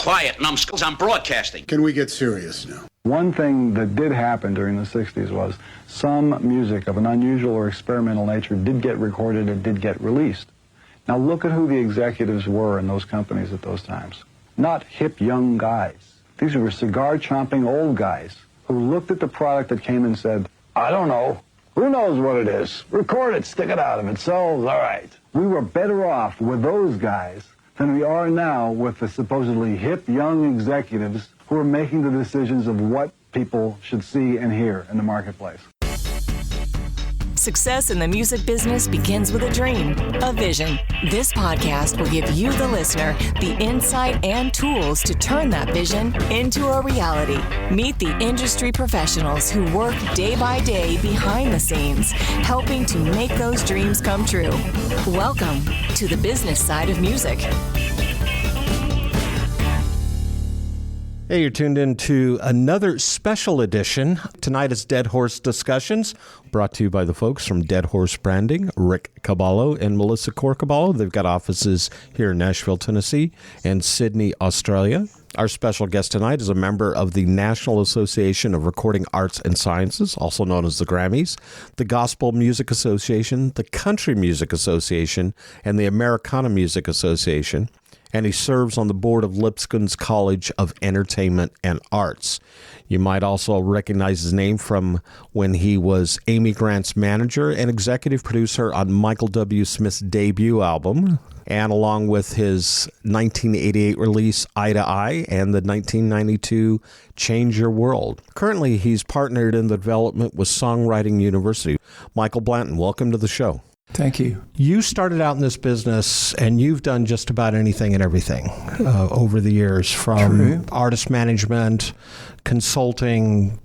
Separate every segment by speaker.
Speaker 1: quiet, numbskulls. I'm broadcasting.
Speaker 2: Can we get serious now?
Speaker 3: One thing that did happen during the 60s was some music of an unusual or experimental nature did get recorded and did get released. Now look at who the executives were in those companies at those times. Not hip young guys. These were cigar-chomping old guys who looked at the product that came and said, I don't know. Who knows what it is? Record it, stick it out. If it sells, all right. We were better off with those guys than we are now with the supposedly hip young executives who are making the decisions of what people should see and hear in the marketplace.
Speaker 4: Success in the music business begins with a dream, a vision. This podcast will give you, the listener, the insight and tools to turn that vision into a reality. Meet the industry professionals who work day by day behind the scenes, helping to make those dreams come true. Welcome to the business side of music.
Speaker 5: Hey, you're tuned in to another special edition. Tonight is Dead Horse Discussions, brought to you by the folks from Dead Horse Branding, Rick Caballo and Melissa Core Caballo. They've got offices here in Nashville, Tennessee, and Sydney, Australia. Our special guest tonight is a member of the National Association of Recording Arts and Sciences, also known as the Grammys, the Gospel Music Association, the Country Music Association, and the Americana Music Association. And he serves on the board of Lipscomb's College of Entertainment and Arts. You might also recognize his name from when he was Amy Grant's manager and executive producer on Michael W. Smith's debut album, and along with his 1988 release Eye to Eye and the 1992 Change Your World. Currently, he's partnered in the development with Songwriting University. Michael Blanton, welcome to the show.
Speaker 6: Thank you.
Speaker 5: You started out in this business, and you've done just about anything and everything over the years, from artist management, consulting,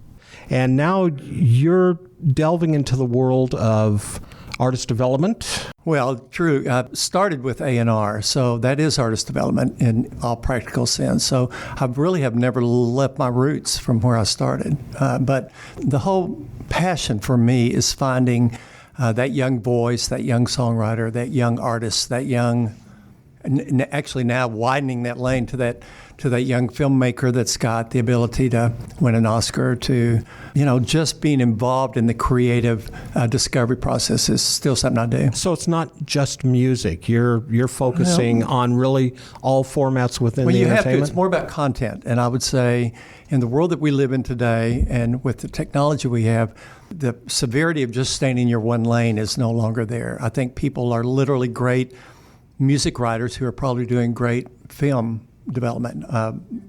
Speaker 5: and now you're delving into the world of artist development.
Speaker 6: Well, true. I started with A&R, so that is artist development in all practical sense. So I really have never left my roots from where I started. But the whole passion for me is finding that young voice, that young songwriter, that young artist, that young, actually now widening that lane to that young filmmaker that's got the ability to win an Oscar, to, just being involved in the creative discovery process is still something I do.
Speaker 5: So it's not just music. You're focusing on really all formats within the entertainment?
Speaker 6: It's more about content. And I would say in the world that we live in today and with the technology we have, the severity of just staying in your one lane is no longer there. I think people are literally great music writers who are probably doing great film development.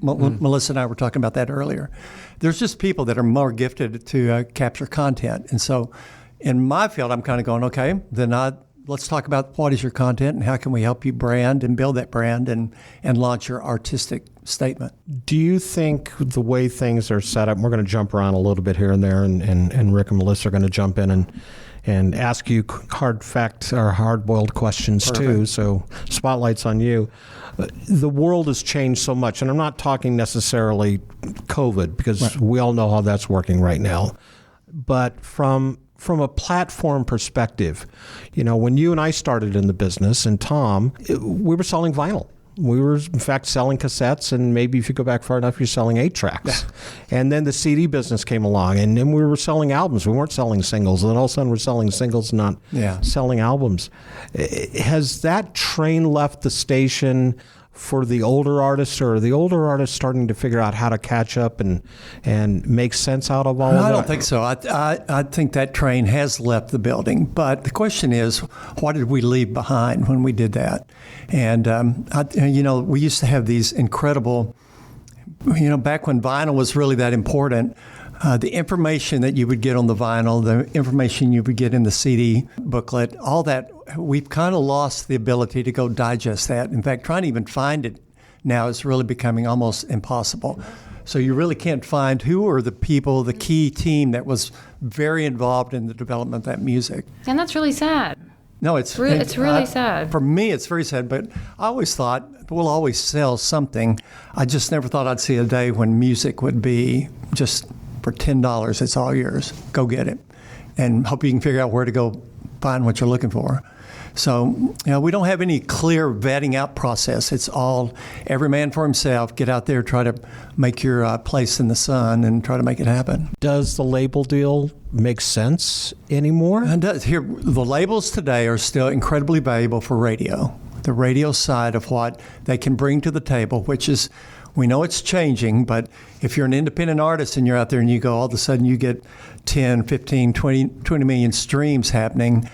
Speaker 6: Melissa and I were talking about that earlier. There's just people that are more gifted to capture content. And so in my field, I'm kind of going, okay, then let's talk about what is your content and how can we help you brand and build that brand and launch your artistic statement.
Speaker 5: Do you think the way things are set up, we're going to jump around a little bit here and there, and Rick and Melissa are going to jump in and ask you hard fact or hard-boiled questions too, so spotlight's on you. The world has changed so much, and I'm not talking necessarily COVID, because we all know how that's working right now. But from a platform perspective, when you and I started in the business, and Tom, we were selling vinyl. We were, in fact, selling cassettes, and maybe if you go back far enough, you're selling 8-tracks. And then the CD business came along, and then we were selling albums. We weren't selling singles. And then all of a sudden, we're selling singles, not selling albums. Has that train left the station for the older artists, or are the older artists starting to figure out how to catch up and make sense out of all of that?
Speaker 6: I don't think so. I think that train has left the building. But the question is, what did we leave behind when we did that? And, we used to have these incredible, back when vinyl was really that important, the information that you would get on the vinyl, the information you would get in the CD booklet, all that, we've kind of lost the ability to go digest that. In fact, trying to even find it now is really becoming almost impossible. So you really can't find who are the people, the key team that was very involved in the development of that music.
Speaker 7: And that's really sad.
Speaker 6: No, it's
Speaker 7: really sad.
Speaker 6: For me, it's very sad, but I always thought we'll always sell something. I just never thought I'd see a day when music would be just for $10, it's all yours. Go get it. And hope you can figure out where to go find what you're looking for. So, we don't have any clear vetting out process. It's all every man for himself. Get out there, try to make your place in the sun, and try to make it happen.
Speaker 5: Does the label deal make sense anymore?
Speaker 6: And here, the labels today are still incredibly valuable for radio. The radio side of what they can bring to the table, which is, we know it's changing, but if you're an independent artist and you're out there and you go, all of a sudden you get 10, 15, 20 million streams happening,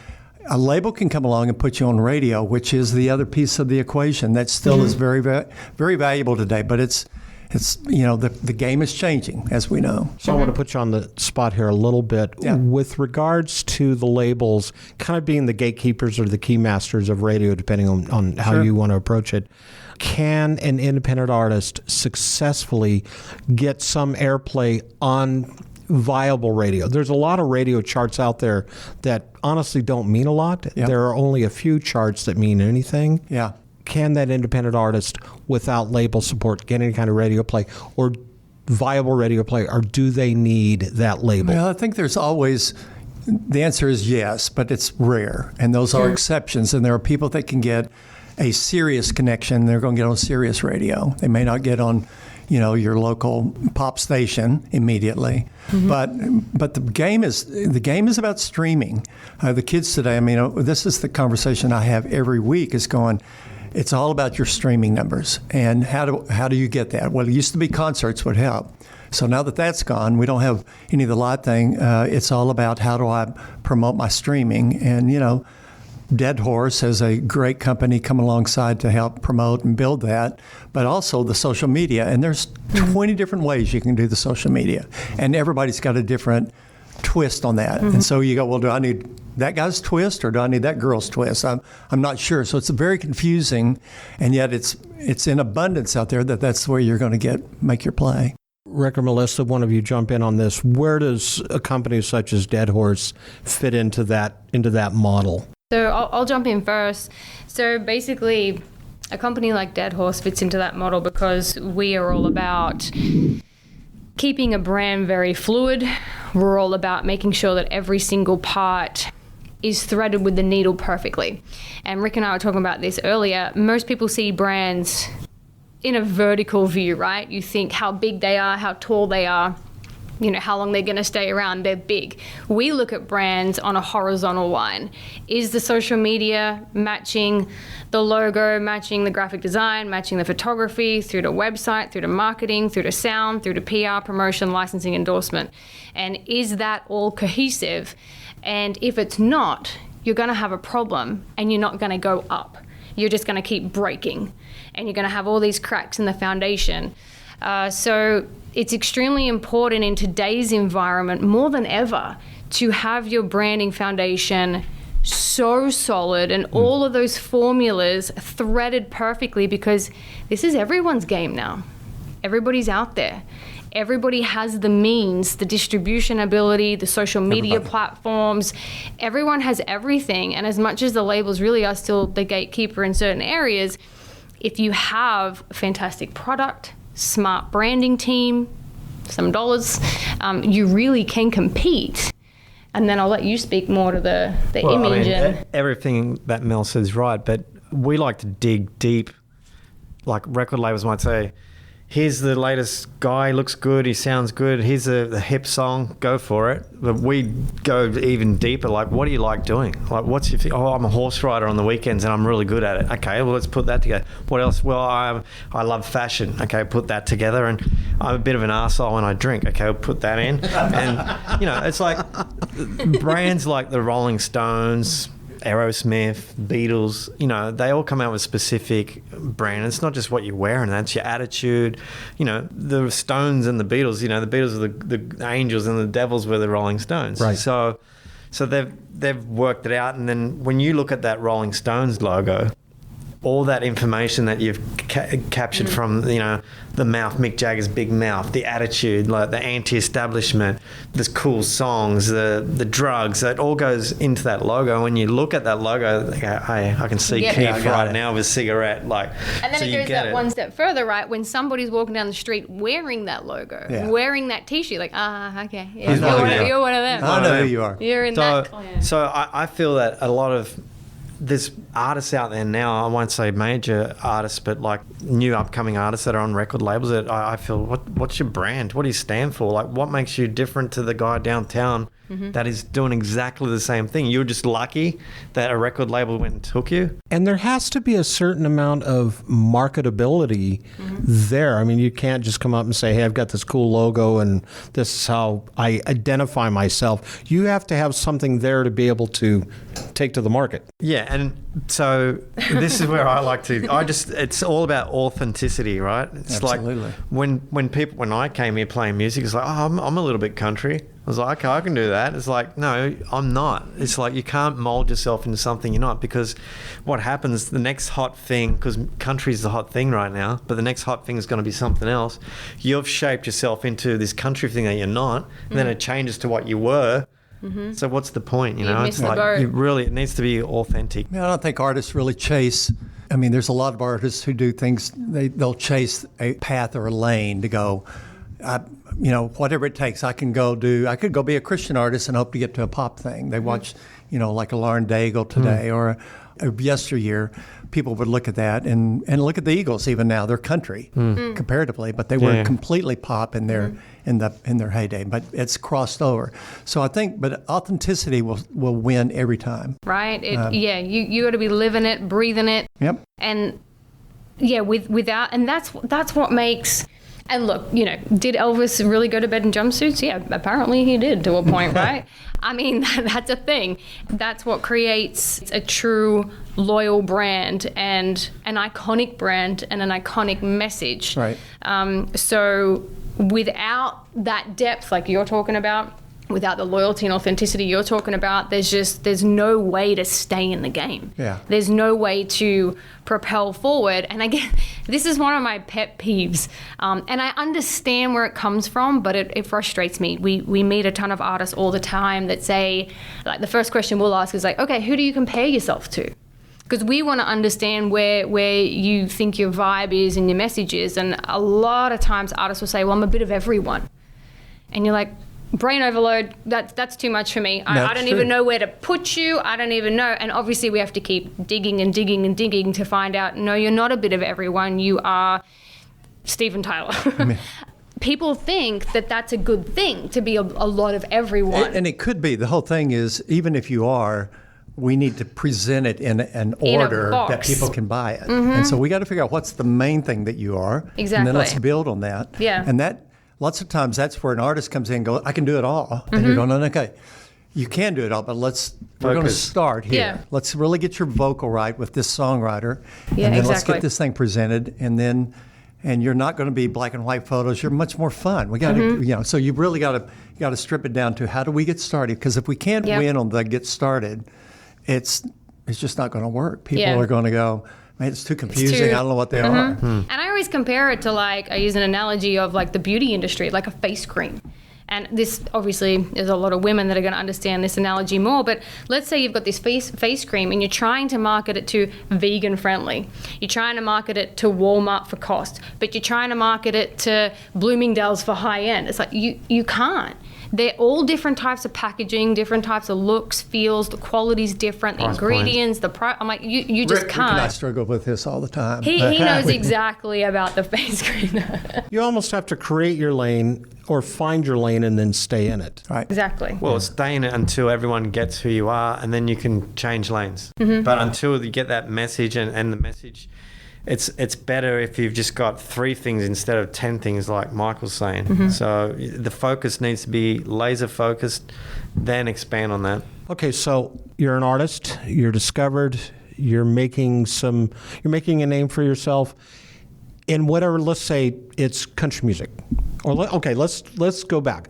Speaker 6: a label can come along and put you on radio, which is the other piece of the equation that still is very, very valuable today. But it's the game is changing, as we know.
Speaker 5: So I want to put you on the spot here a little bit.
Speaker 6: Yeah.
Speaker 5: With regards to the labels kind of being the gatekeepers or the key masters of radio, depending on how you want to approach it, can an independent artist successfully get some airplay on viable radio? There's a lot of radio charts out there that honestly don't mean a lot.
Speaker 6: Yeah.
Speaker 5: There are only a few charts that mean anything.
Speaker 6: Yeah.
Speaker 5: Can that independent artist, without label support, get any kind of radio play or viable radio play, or do they need that label?
Speaker 6: Well, I think there's always, the answer is yes, but it's rare. And those are exceptions. And there are people that can get a serious connection. They're going to get on Sirius radio. They may not get on, your local pop station immediately. But the game is about streaming. The kids today, this is the conversation I have every week, is going, it's all about your streaming numbers. And how do you get that? Well, it used to be concerts would help. So now that that's gone, we don't have any of the live thing. It's all about how do I promote my streaming. And, Dead Horse has a great company come alongside to help promote and build that, but also the social media. And there's 20 different ways you can do the social media. And everybody's got a different twist on that. And so you go, well, do I need that guy's twist or do I need that girl's twist? I'm not sure. So it's very confusing, and yet it's in abundance out there that's where you're going to make your play.
Speaker 5: Rick or Melissa, one of you jump in on this. Where does a company such as Dead Horse fit into that model?
Speaker 7: So I'll jump in first. So basically, a company like Dead Horse fits into that model because we are all about keeping a brand very fluid. We're all about making sure that every single part is threaded with the needle perfectly. And Rick and I were talking about this earlier. Most people see brands in a vertical view, right? You think how big they are, how tall they are, how long they're going to stay around. They're big. We look at brands on a horizontal line. Is the social media matching the logo, matching the graphic design, matching the photography, through to website, through to marketing, through to sound, through to PR, promotion, licensing, endorsement? And is that all cohesive? And if it's not, you're going to have a problem and you're not going to go up. You're just going to keep breaking and you're going to have all these cracks in the foundation. So it's extremely important in today's environment more than ever to have your branding foundation so solid and all of those formulas threaded perfectly, because this is everyone's game now. Everybody's out there. Everybody has the means, the distribution ability, the social media platforms. Everyone has everything. And as much as the labels really are still the gatekeeper in certain areas, if you have a fantastic product, smart branding team, some dollars, you really can compete. And then I'll let you speak more to the image.
Speaker 2: Everything that Mel says is right, but we like to dig deep. Like record labels might say, here's the latest guy, looks good, he sounds good, here's the hip song, go for it. But we go even deeper, like, what do you like doing? Like, what's your I'm a horse rider on the weekends and I'm really good at it. Okay, well, let's put that together. What else? Well, I love fashion. Okay, put that together. And I'm a bit of an arsehole when I drink. Okay, we'll put that in. And, it's like brands like the Rolling Stones, Aerosmith, Beatles, they all come out with specific brand. It's not just what you're wearing, that's your attitude. The Stones and the Beatles, the Beatles are the angels and the devils were the Rolling Stones. Right. So they've worked it out. And then when you look at that Rolling Stones logo, all that information that you've captured from, the mouth, Mick Jagger's big mouth, the attitude, like the anti-establishment, the cool songs, the drugs, that all goes into that logo. When you look at that logo, I can see Keith right now with a cigarette.
Speaker 7: And then it goes that one step further, right? When somebody's walking down the street wearing that logo, wearing that T-shirt, like, okay, you're one of them.
Speaker 6: I know who you are.
Speaker 7: You're in that clan.
Speaker 2: So I feel that a lot of there's artists out there now, I won't say major artists, but like new upcoming artists that are on record labels that I feel, what's your brand? What do you stand for? Like, what makes you different to the guy downtown that is doing exactly the same thing? You were just lucky that a record label went and took you.
Speaker 5: And there has to be a certain amount of marketability there. I mean, you can't just come up and say, hey, I've got this cool logo and this is how I identify myself. You have to have something there to be able to take to the market.
Speaker 2: Yeah, and so this is where I like to, it's all about authenticity, right? It's
Speaker 6: Absolutely.
Speaker 2: like when I came here playing music, it's like, oh, I'm a little bit country. I was like, okay, I can do that. It's like, no, I'm not. It's like you can't mold yourself into something you're not, because what happens, the next hot thing, because country is the hot thing right now, but the next hot thing is going to be something else. You've shaped yourself into this country thing that you're not, and then it changes to what you were. So what's the point? You know, it's like it needs to be authentic.
Speaker 6: I don't think artists really chase. I mean, there's a lot of artists who do things. They'll chase a path or a lane to go. Whatever it takes, I could go be a Christian artist and hope to get to a pop thing. They watch, like a Lauren Daigle today or yesteryear. People would look at that and look at the Eagles even now. They're country comparatively, but they were completely pop in their in their heyday. But it's crossed over. So I think, but authenticity will win every time.
Speaker 7: Right? You got to be living it, breathing it.
Speaker 6: Yep.
Speaker 7: And without, and that's what makes. And look, did Elvis really go to bed in jumpsuits? Yeah, apparently he did to a point, right? I mean, that's a thing. That's what creates a true loyal brand and an iconic brand and an iconic message.
Speaker 6: Right.
Speaker 7: So without that depth, like you're talking about, without the loyalty and authenticity you're talking about, there's no way to stay in the game.
Speaker 6: Yeah.
Speaker 7: There's no way to propel forward. And again, this is one of my pet peeves. And I understand where it comes from, but it frustrates me. We meet a ton of artists all the time that say, like, the first question we'll ask is like, okay, who do you compare yourself to? Because we want to understand where you think your vibe is and your message is. And a lot of times artists will say, well, I'm a bit of everyone. And you're like, brain overload, that's too much for me. I don't even know where to put you. I don't even know. And obviously we have to keep digging and digging and digging to find out, no, you're not a bit of everyone. You are Steven Tyler. People think that that's a good thing, to be a lot of everyone.
Speaker 6: And it could be. The whole thing is, even if you are, we need to present it in an order that people can buy it. And so we got to figure out what's the main thing that you are.
Speaker 7: Exactly.
Speaker 6: And then let's build on that.
Speaker 7: Yeah.
Speaker 6: And that, lots of times that's where an artist comes in and goes, I can do it all. And you're going, okay, you can do it all, but we're going to start here.
Speaker 7: Yeah.
Speaker 6: Let's really get your vocal right with this songwriter.
Speaker 7: Yeah,
Speaker 6: and then let's
Speaker 7: exactly.
Speaker 6: get this thing presented. And you're not going to be black and white photos. You're much more fun. We got to, so you really got to strip it down to how do we get started? Because if we can't win on the get started, it's just not going to work. People are going to go, man, it's too confusing. I don't know what they are.
Speaker 7: And I always compare it to, like, I use an analogy of like the beauty industry, like a face cream. And this, obviously, there's a lot of women that are going to understand this analogy more. But let's say you've got this face cream and you're trying to market it to vegan friendly. You're trying to market it to Walmart for cost. But you're trying to market it to Bloomingdale's for high end. It's like, you can't. They're all different types of packaging, different types of looks, feels, the quality's different, the ingredients, the price. I'm like, you just
Speaker 6: Rick
Speaker 7: can't.
Speaker 6: and I struggle with this all the time.
Speaker 7: He knows exactly about the face cream.
Speaker 5: You almost have to create your lane or find your lane and then stay in it.
Speaker 6: Right.
Speaker 7: Exactly.
Speaker 2: Well, stay in it until everyone gets who you are, and then you can change lanes. But until you get that message and the message, it's better if you've just got 3 things instead of 10 things, like Michael's saying. So the focus needs to be laser focused, then expand on that.
Speaker 5: Okay, so you're an artist, you're discovered, you're making a name for yourself in whatever, let's say it's country music. Or let's go back.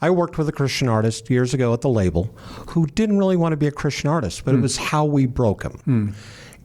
Speaker 5: I worked with a Christian artist years ago at the label who didn't really want to be a Christian artist, but it was how we broke him.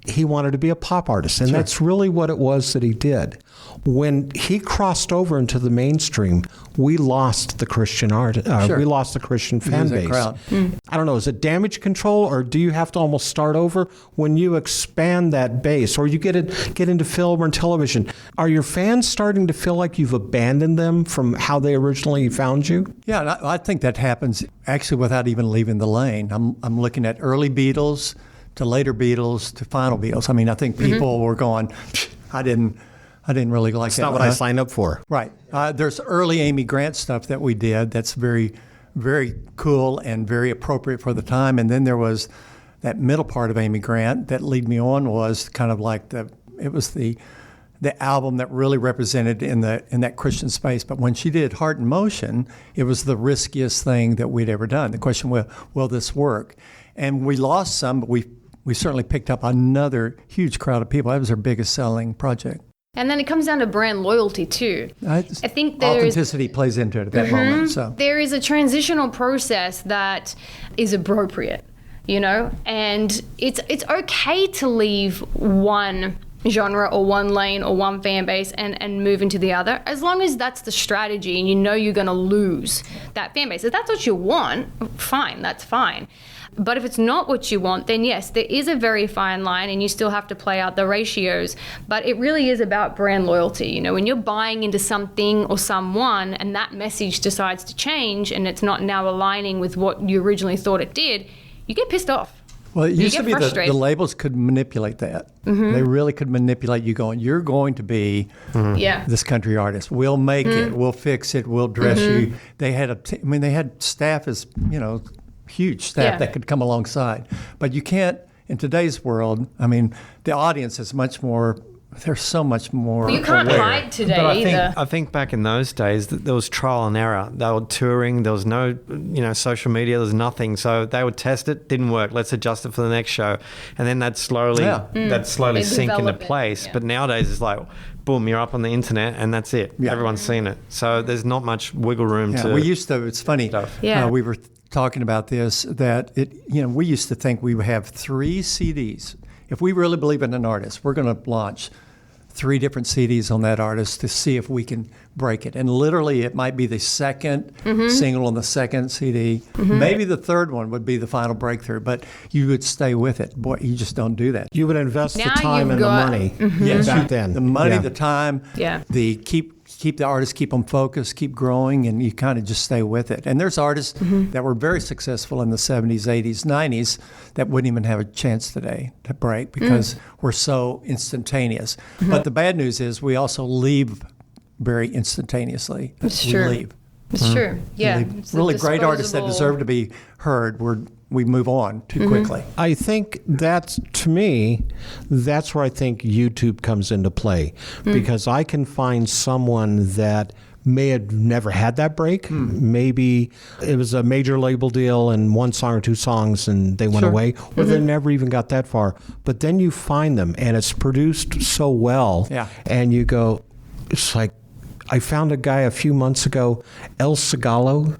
Speaker 5: He wanted to be a pop artist, and that's really what it was that he did. When he crossed over into the mainstream, we lost the Christian art. We lost the Christian fan base. I don't know, is it damage control, or do you have to almost start over when you expand that base, or you get into film or television? Are your fans starting to feel like you've abandoned them from how they originally found you?
Speaker 6: Yeah, and I think that happens actually without even leaving the lane. I'm looking at early Beatles to later Beatles to final Beatles. I mean, I think people were going, I didn't really like
Speaker 5: It's
Speaker 6: that.
Speaker 5: not what I signed up for.
Speaker 6: Right. There's early Amy Grant stuff that we did that's very, very cool and very appropriate for the time. And then there was that middle part of Amy Grant that Lead Me On was kind of like the album that really represented in that Christian space. But when she did Heart in Motion, it was the riskiest thing that we'd ever done. The question was, will this work? And we lost some, but we certainly picked up another huge crowd of people. That was our biggest selling project.
Speaker 7: And then it comes down to brand loyalty too. I think
Speaker 6: authenticity plays into it at that moment. So
Speaker 7: there is a transitional process that is appropriate, and it's okay to leave one genre or one lane or one fan base and move into the other, as long as that's the strategy and you're going to lose that fan base. If that's what you want, fine, that's fine. But if it's not what you want, then yes, there is a very fine line and you still have to play out the ratios. But it really is about brand loyalty. When you're buying into something or someone and that message decides to change and it's not now aligning with what you originally thought it did, you get pissed off.
Speaker 6: Well, it used to be the labels could manipulate that. They really could manipulate you going, you're going to be this country artist. We'll make it. We'll fix it. We'll dress you. They had they had staff as, huge staff that could come alongside. But you can't, in today's world, the audience is much more, they're so much more
Speaker 7: You can't
Speaker 6: aware.
Speaker 7: hide today
Speaker 2: But
Speaker 7: either.
Speaker 2: I think back in those days, there was trial and error. They were touring. There was no, social media. There was nothing. So they would test it. Didn't work. Let's adjust it for the next show. And then that'd slowly
Speaker 7: They
Speaker 2: sink into
Speaker 7: develop it,
Speaker 2: place.
Speaker 7: yeah.
Speaker 2: But nowadays, it's like, boom, you're up on the internet and that's it.
Speaker 6: Yeah.
Speaker 2: Everyone's seen it. So there's not much wiggle room to.
Speaker 6: We used to, it's funny,
Speaker 2: stuff.
Speaker 6: we were talking about this, that we used to think we would have 3 CDs. If we really believe in an artist, we're going to launch 3 different CDs on that artist to see if we can break it. And literally, it might be the second single on the second CD. Maybe the third one would be the final breakthrough, but you would stay with it. Boy, you just don't do that.
Speaker 5: You would invest
Speaker 7: Now
Speaker 5: the time
Speaker 7: you've
Speaker 5: and
Speaker 7: got-
Speaker 5: the money
Speaker 6: Yes,
Speaker 5: back then.
Speaker 6: the money, the time,
Speaker 7: Yeah.
Speaker 6: the keep the artists, keep them focused, keep growing, and you kind of just stay with it. And there's artists that were very successful in the 70s, 80s, 90s that wouldn't even have a chance today to break because we're so instantaneous. But the bad news is we also leave very instantaneously.
Speaker 7: It's
Speaker 6: we
Speaker 7: true.
Speaker 6: leave.
Speaker 7: It's true. Yeah.
Speaker 6: Leave.
Speaker 7: It's a
Speaker 6: Really great artists that
Speaker 7: disposable-
Speaker 6: deserve to be heard, we move on too quickly.
Speaker 5: I think that's, to me, that's where I think YouTube comes into play because I can find someone that may have never had that break. Maybe it was a major label deal and 1 song or 2 songs and they went away, or they never even got that far. But then you find them and it's produced so well, and you go, it's like, I found a guy a few months ago, El Sigalo.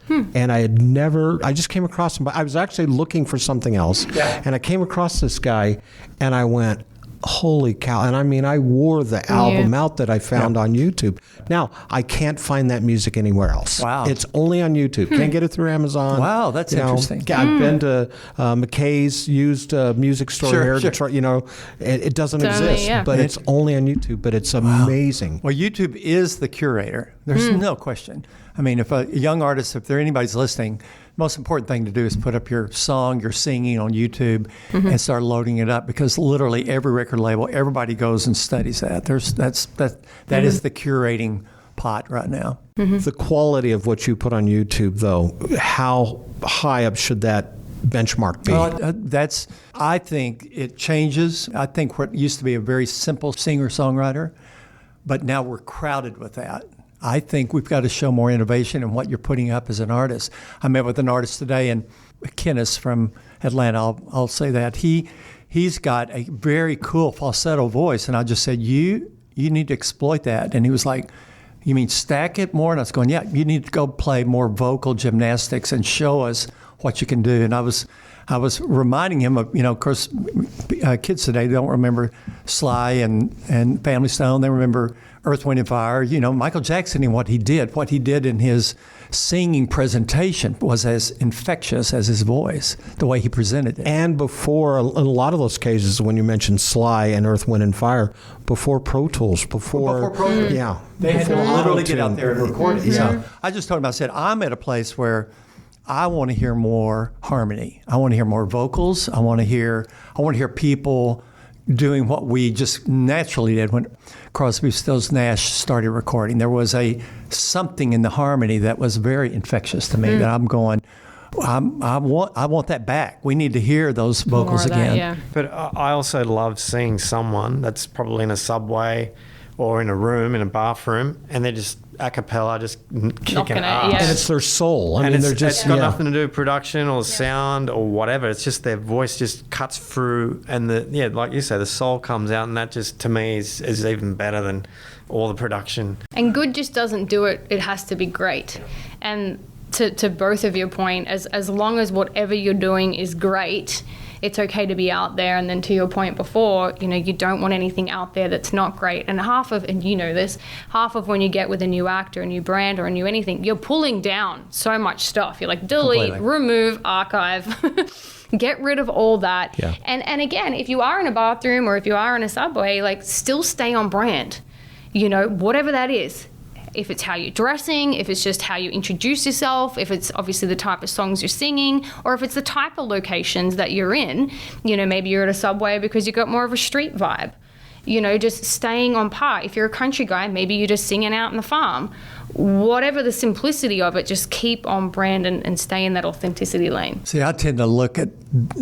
Speaker 5: And I just came across him, but I was actually looking for something else. And I came across this guy and I went, holy cow. And I wore the album out that I found on YouTube. Now, I can't find that music anywhere else.
Speaker 6: Wow.
Speaker 5: It's only on YouTube. Can't get it through Amazon.
Speaker 6: Wow, that's interesting.
Speaker 5: I've been to McKay's used music store here in Detroit. It doesn't exist, but it's only on YouTube, but it's amazing.
Speaker 6: Well, YouTube is the curator. There's no question. If a young artist, if anybody's listening, most important thing to do is put up your song, your singing on YouTube and start loading it up because literally every record label, everybody goes and studies that. That is the curating pot right now.
Speaker 5: The quality of what you put on YouTube, though, how high up should that benchmark be?
Speaker 6: I think it changes. I think what used to be a very simple singer-songwriter, but now we're crowded with that. I think we've got to show more innovation in what you're putting up as an artist. I met with an artist today, and Kenneth from Atlanta, I'll say that. He's got a very cool falsetto voice, and I just said, you need to exploit that. And he was like, you mean stack it more? And I was going, yeah, you need to go play more vocal gymnastics and show us what you can do. And I was reminding him of, of course, kids today don't remember Sly and Family Stone. They remember Earth, Wind and Fire. Michael Jackson and what he did in his singing presentation was as infectious as his voice, the way he presented it.
Speaker 5: And before, in a lot of those cases, when you mentioned Sly and Earth, Wind and Fire, before Pro Tools, before
Speaker 6: Pro Tools.
Speaker 5: Yeah.
Speaker 6: They had to
Speaker 5: Before
Speaker 6: literally
Speaker 5: Auto-Tune.
Speaker 6: get out there and record it. So I just told him, I said, I'm at a place where I want to hear more harmony. I want to hear more vocals. I want to hear people doing what we just naturally did when Crosby, Stills, Nash started recording. There was something in the harmony that was very infectious to me that I'm going, I want that back. We need to hear those vocals again.
Speaker 7: That, yeah.
Speaker 2: But I also love seeing someone that's probably in a subway or in a room, in a bathroom, and they're just a cappella, just kicking ass.
Speaker 5: And it's their soul.
Speaker 2: It's got nothing to do with production or sound or whatever. It's just their voice just cuts through, and like you say, the soul comes out, and that just, to me, is even better than all the production.
Speaker 7: And good just doesn't do it. It has to be great. And to both of your point, as long as whatever you're doing is great, it's okay to be out there. And then to your point before, you don't want anything out there that's not great. And half of when you get with a new actor, a new brand, or a new anything, you're pulling down so much stuff. You're like, delete, remove, archive. Get rid of all that.
Speaker 5: Yeah.
Speaker 7: And again, if you are in a bathroom or if you are in a subway, like, still stay on brand. Whatever that is. If it's how you're dressing, if it's just how you introduce yourself, if it's obviously the type of songs you're singing, or if it's the type of locations that you're in. Maybe you're at a subway because you've got more of a street vibe. Just staying on par. If you're a country guy, maybe you're just singing out in the farm. Whatever the simplicity of it, just keep on brand and stay in that authenticity lane.
Speaker 6: See, I tend to look at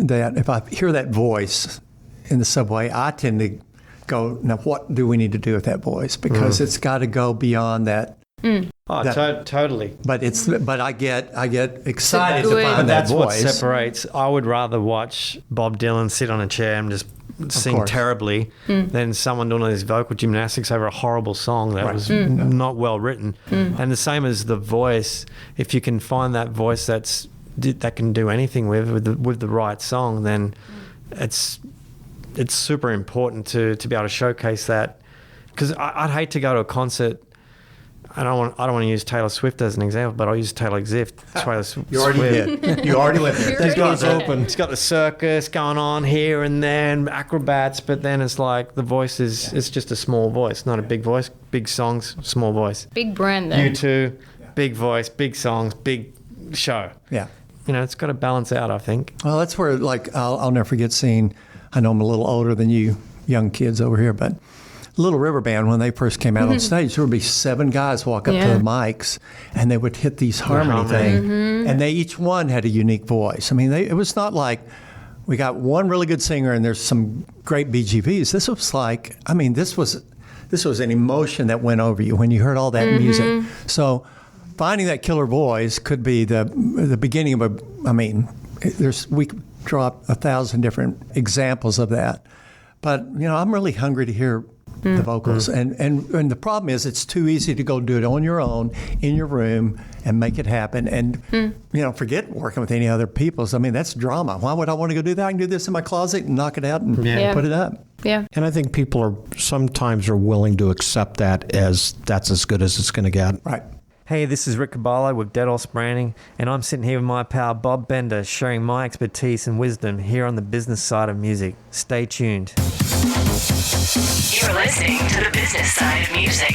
Speaker 6: that. If I hear that voice in the subway, I tend to go, now what do we need to do with that voice? Because it's got to go beyond that.
Speaker 2: Totally.
Speaker 6: But I get excited to find that
Speaker 2: that's
Speaker 6: voice.
Speaker 2: What separates. I would rather watch Bob Dylan sit on a chair and just sing terribly than someone doing all these vocal gymnastics over a horrible song that was not well written. And the same as the voice. If you can find that voice that can do anything with the right song, then it's super important to be able to showcase that. Because I'd hate to go to a concert. I don't want to use Taylor Swift as an example, but I'll use Taylor Swift.
Speaker 6: You already did. You already went there.
Speaker 2: It's got the circus going on here and there and acrobats, but then it's like the voice it's just a small voice, not a big voice. Big songs, small voice.
Speaker 7: Big brand then.
Speaker 2: U2, big voice, big songs, big show.
Speaker 6: Yeah.
Speaker 2: It's got to balance out, I think.
Speaker 6: Well, that's where, like, I'll never forget seeing, I know I'm a little older than you young kids over here, but Little River Band, when they first came out on stage, there would be 7 guys walk up to the mics, and they would hit these harmony things, and they each one had a unique voice. I mean, it was not like we got one really good singer and there's some great BGVs. This was like, this was an emotion that went over you when you heard all that music. So finding that killer voice could be the beginning of we could draw up 1,000 different examples of that. But, I'm really hungry to hear the vocals. And the problem is it's too easy to go do it on your own in your room and make it happen. And, forget working with any other people. So, that's drama. Why would I want to go do that? I can do this in my closet and knock it out and put it up.
Speaker 7: Yeah.
Speaker 5: And I think people sometimes are willing to accept that as that's as good as it's going to get.
Speaker 6: Right.
Speaker 2: Hey, this is Rick Caballo with Dead Horse Branding, and I'm sitting here with my pal Bob Bender, sharing my expertise and wisdom here on the business side of music. Stay tuned.
Speaker 4: You're listening to the business side of music.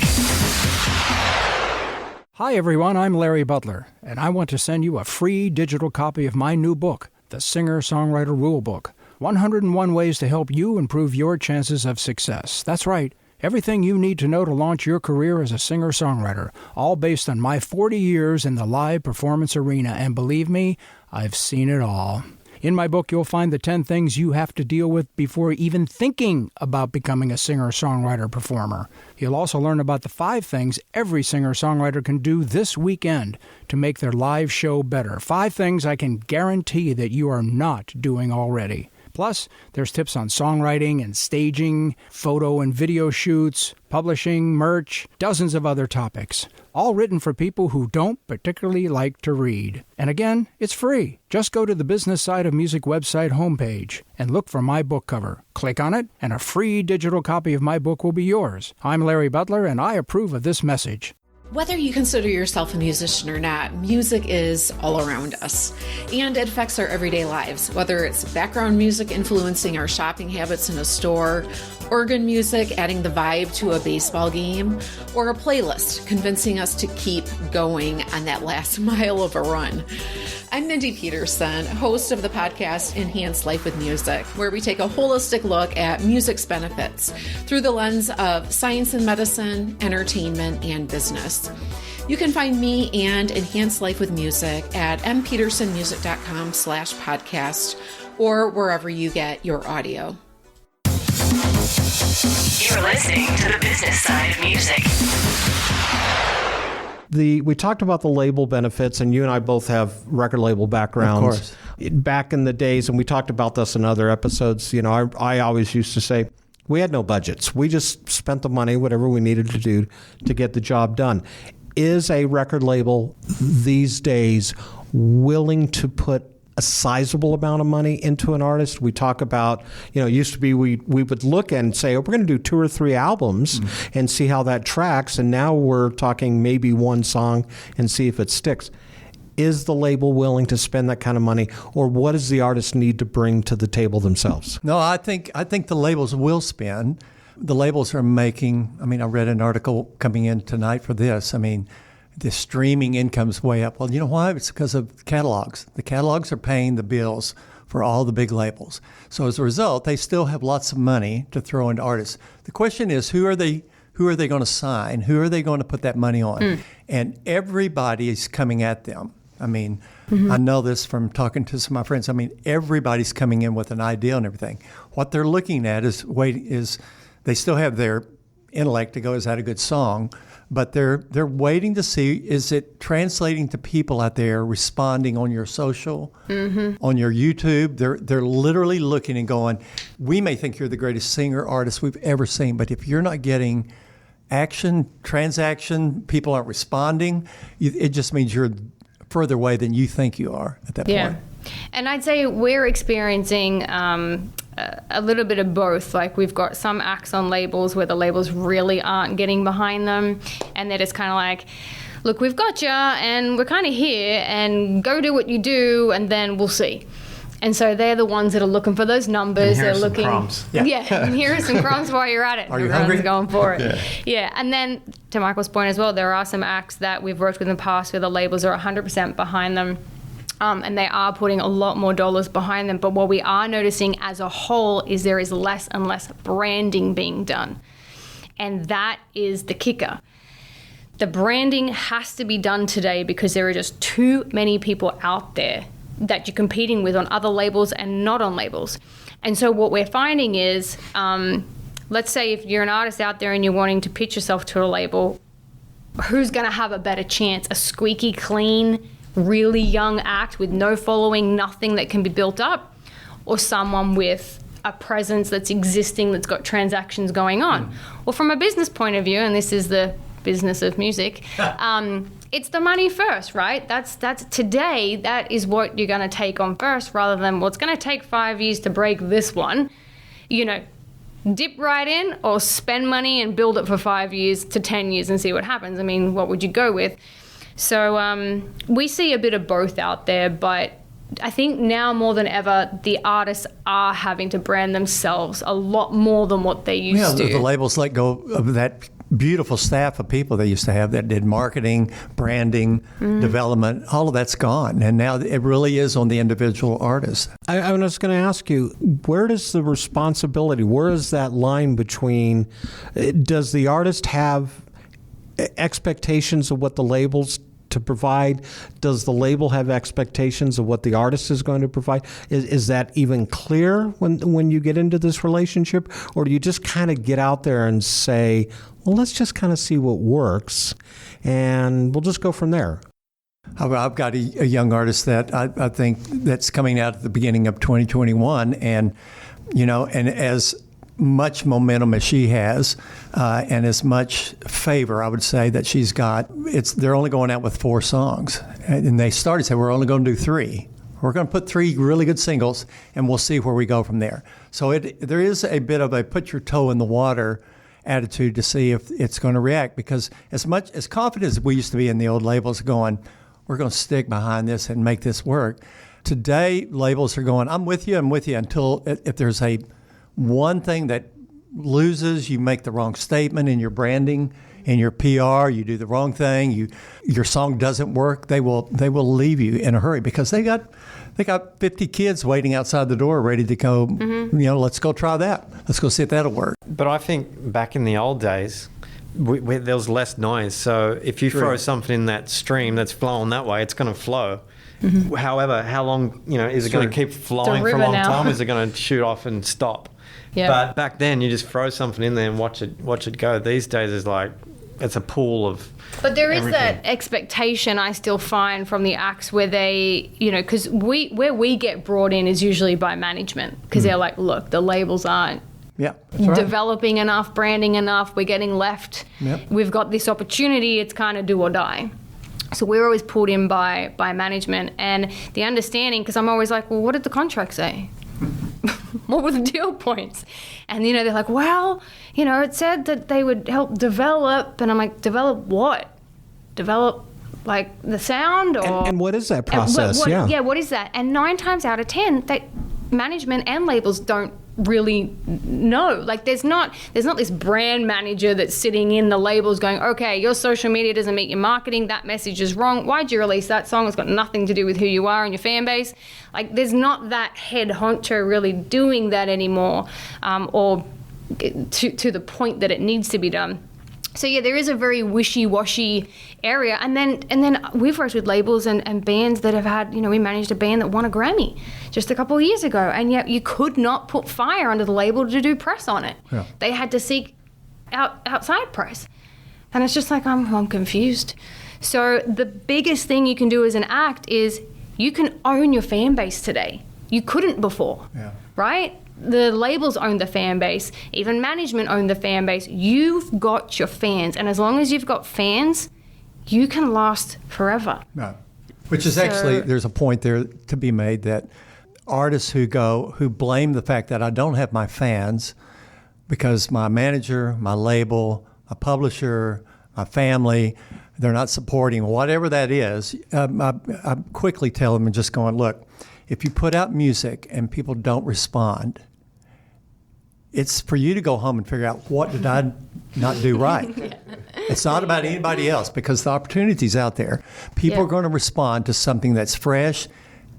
Speaker 8: Hi, everyone. I'm Larry Butler, and I want to send you a free digital copy of my new book, The Singer-Songwriter Rulebook, 101 Ways to Help You Improve Your Chances of Success. That's right. Everything you need to know to launch your career as a singer-songwriter, all based on my 40 years in the live performance arena. And believe me, I've seen it all. In my book, you'll find the 10 things you have to deal with before even thinking about becoming a singer-songwriter performer. You'll also learn about the 5 things every singer-songwriter can do this weekend to make their live show better. 5 things I can guarantee that you are not doing already. Plus, there's tips on songwriting and staging, photo and video shoots, publishing, merch, dozens of other topics. All written for people who don't particularly like to read. And again, it's free. Just go to the Business Side of Music website homepage and look for my book cover. Click on it, and a free digital copy of my book will be yours. I'm Larry Butler, and I approve of this message.
Speaker 9: Whether you consider yourself a musician or not, music is all around us, and it affects our everyday lives. Whether it's background music influencing our shopping habits in a store, organ music adding the vibe to a baseball game, or a playlist convincing us to keep going on that last mile of a run. I'm Mindy Peterson, host of the podcast Enhance Life with Music, where we take a holistic look at music's benefits through the lens of science and medicine, entertainment, and business. You can find me and Enhance Life with Music at mpetersonmusic.com/podcast or wherever you get your audio.
Speaker 4: You're listening to the business side of music.
Speaker 5: We talked about the label benefits, and you and I both have record label backgrounds.
Speaker 6: Of course.
Speaker 5: Back in the days, and we talked about this in other episodes, I always used to say, we had no budgets. We just spent the money, whatever we needed to do to get the job done. Is a record label these days willing to put a sizable amount of money into an artist? We talk about, it used to be we would look and say, we're going to do 2 or 3 albums and see how that tracks. And now we're talking maybe one song and see if it sticks. Is the label willing to spend that kind of money, or what does the artist need to bring to the table themselves?
Speaker 6: No, I think the labels will spend. The labels are making, I read an article coming in tonight for this. The streaming income's way up. Well, you know why? It's because of catalogs. The catalogs are paying the bills for all the big labels. So as a result, they still have lots of money to throw into artists. The question is, who are they going to sign? Who are they going to put that money on? And everybody is coming at them. I know this from talking to some of my friends. Everybody's coming in with an idea and everything. What they're looking at is they still have their intellect to go, is that a good song? But they're waiting to see, is it translating to people out there responding on your social, on your YouTube? They're literally looking and going, we may think you're the greatest singer, artist we've ever seen, but if you're not getting action, transaction, people aren't responding, it just means you're further away than you think you are at that point.
Speaker 7: And I'd say we're experiencing a little bit of both. Like, we've got some acts on labels where the labels really aren't getting behind them, and they're just kind of like, look, we've got you, and we're kind of here, and go do what you do, and then we'll see. And so they're the ones that are looking for those numbers.
Speaker 2: And
Speaker 7: they're looking,
Speaker 2: crumbs.
Speaker 7: And here are some crumbs while you're at it.
Speaker 6: Are you
Speaker 7: Everyone's
Speaker 6: hungry?
Speaker 7: going for it. Yeah. And then to Michael's point as well, there are some acts that we've worked with in the past where the labels are 100% behind them. And they are putting a lot more dollars behind them. But what we are noticing as a whole is there is less and less branding being done. And that is the kicker. The branding has to be done today because there are just too many people out there that you're competing with on other labels and not on labels. And so what we're finding is, let's say if you're an artist out there and you're wanting to pitch yourself to a label, who's going to have a better chance? A squeaky clean, really young act with no following, nothing that can be built up, or someone with a presence that's existing, that's got transactions going on? Well, from a business point of view, and this is the business of music, it's the money first, right? That's today, that is what you're going to take on first, rather than, well, it's going to take 5 years to break this one. Dip right in, or spend money and build it for 5 years to 10 years and see what happens. What would you go with? So we see a bit of both out there, but I think now more than ever, the artists are having to brand themselves a lot more than what they used to.
Speaker 6: The labels let go of that beautiful staff of people they used to have that did marketing, branding, development. All of that's gone. And now it really is on the individual artist.
Speaker 5: I was going to ask you, where does the responsibility, where is that line between, does the artist have expectations of what the labels to provide? Does the label have expectations of what the artist is going to provide? Is that even clear when you get into this relationship? Or do you just kind of get out there and say, well, let's just kind of see what works, and we'll just go from there?
Speaker 6: I've got a young artist that I think that's coming out at the beginning of 2021, and and as much momentum as she has, and as much favor, I would say, that she's got, they're only going out with 4 songs. And they started saying, we're only going to do 3. We're going to put 3 really good singles, and we'll see where we go from there. So there is a bit of a put your toe in the water attitude to see if it's going to react, because as much as confident as we used to be in the old labels going, we're going to stick behind this and make this work. Today, labels are going, I'm with you, until if there's one thing that loses, you make the wrong statement in your branding, in your PR, you do the wrong thing, your song doesn't work, they will leave you in a hurry because they got 50 kids waiting outside the door ready to go, let's go try that. Let's go see if that'll work.
Speaker 2: But I think back in the old days, there was less noise. So if you throw something in that stream that's flowing that way, it's going to flow. However, how long, is it going to keep flowing for a long time? Is it going to shoot off and stop? Yeah. But back then, you just throw something in there and watch it go. These days, it's a pool of.
Speaker 7: But there is
Speaker 2: everything.
Speaker 7: that expectation I still find from the acts where they, because where we get brought in is usually by management because they're like, look, the labels aren't developing enough, branding enough. We're getting left. Yep. We've got this opportunity. It's kind of do or die. So we're always pulled in by management and the understanding, because I'm always like, well, what did the contract say? What were the deal points? And, they're like, well, it said that they would help develop. And I'm like, develop what? Develop, like, the sound? Or
Speaker 5: And what is that process?
Speaker 7: What is that? And 9 times out of 10, management and labels don't really know. Like, there's not this brand manager that's sitting in the labels going, okay, your social media doesn't meet your marketing, that message is wrong, why'd you release that song? It's got nothing to do with who you are and your fan base. Like, there's not that head honcho really doing that anymore, or to the point that it needs to be done. So yeah, there is a very wishy-washy area, and then we've worked with labels and bands that have had, we managed a band that won a Grammy just a couple of years ago, and yet you could not put fire under the label to do press on it. Yeah. They had to seek outside press, and it's just like I'm confused. So the biggest thing you can do as an act is you can own your fan base today. You couldn't before, right? The labels own the fan base. Even management own the fan base. You've got your fans. And as long as you've got fans, you can last forever.
Speaker 6: No. Which is actually, there's a point there to be made that artists who blame the fact that I don't have my fans because my manager, my label, my publisher, my family, they're not supporting, whatever that is, I quickly tell them and just going, look, if you put out music and people don't respond, it's for you to go home and figure out what did I not do right. It's not about anybody else because the opportunity's out there. People are going to respond to something that's fresh,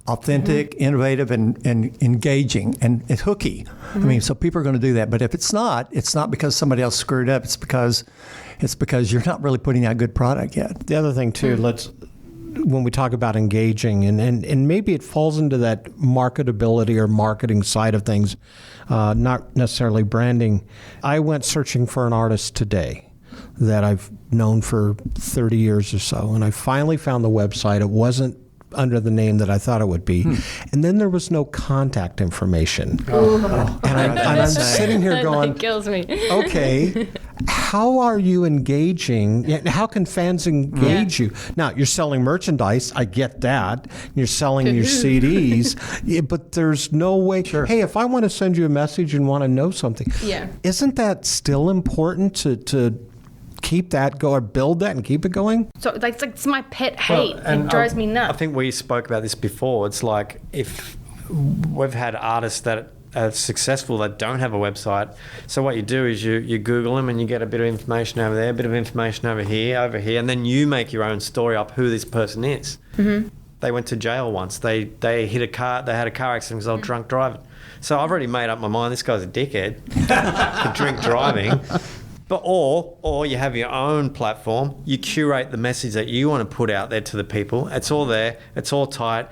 Speaker 6: authentic, innovative, and engaging, and it's hooky. I mean, so people are going to do that. But if it's not because somebody else screwed up. It's because you're not really putting out good product yet.
Speaker 5: The other thing too, when we talk about engaging, and maybe it falls into that marketability or marketing side of things, not necessarily branding. I went searching for an artist today that I've known for 30 years or so, and I finally found the website. It wasn't under the name that I thought it would be. And then there was no contact information. And I'm sitting here going,
Speaker 7: that kills me.
Speaker 5: Okay, how are you engaging? How can fans engage you? Now, you're selling merchandise. I get that. You're selling your CDs. But there's no way. Sure. Hey, if I want to send you a message and want to know something, isn't that still important to keep that go or build that and keep it going?
Speaker 7: So it's my pet hate. It drives me nuts.
Speaker 2: I think we spoke about this before. It's like if we've had artists that are successful that don't have a website. So what you do is you Google them and you get a bit of information over there, a bit of information over here, and then you make your own story up who this person is. Mm-hmm. They went to jail once. They hit a car. They had a car accident because they were drunk driving. So I've already made up my mind. This guy's a dickhead for drink driving. But or you have your own platform. You curate the message that you want to put out there to the people. It's all there. It's all tight.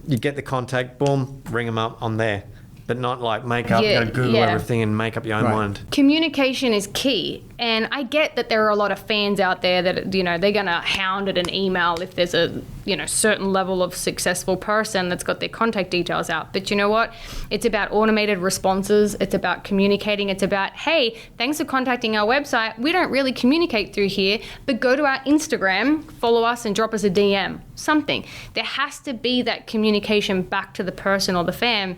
Speaker 2: You get the contact, boom, ring them up on there. But not like make up, Google everything and make up your own mind.
Speaker 7: Communication is key. And I get that there are a lot of fans out there that, they're going to hound at an email if there's a, certain level of successful person that's got their contact details out. But you know what? It's about automated responses. It's about communicating. It's about, hey, thanks for contacting our website. We don't really communicate through here, but go to our Instagram, follow us and drop us a DM, something. There has to be that communication back to the person or the fan.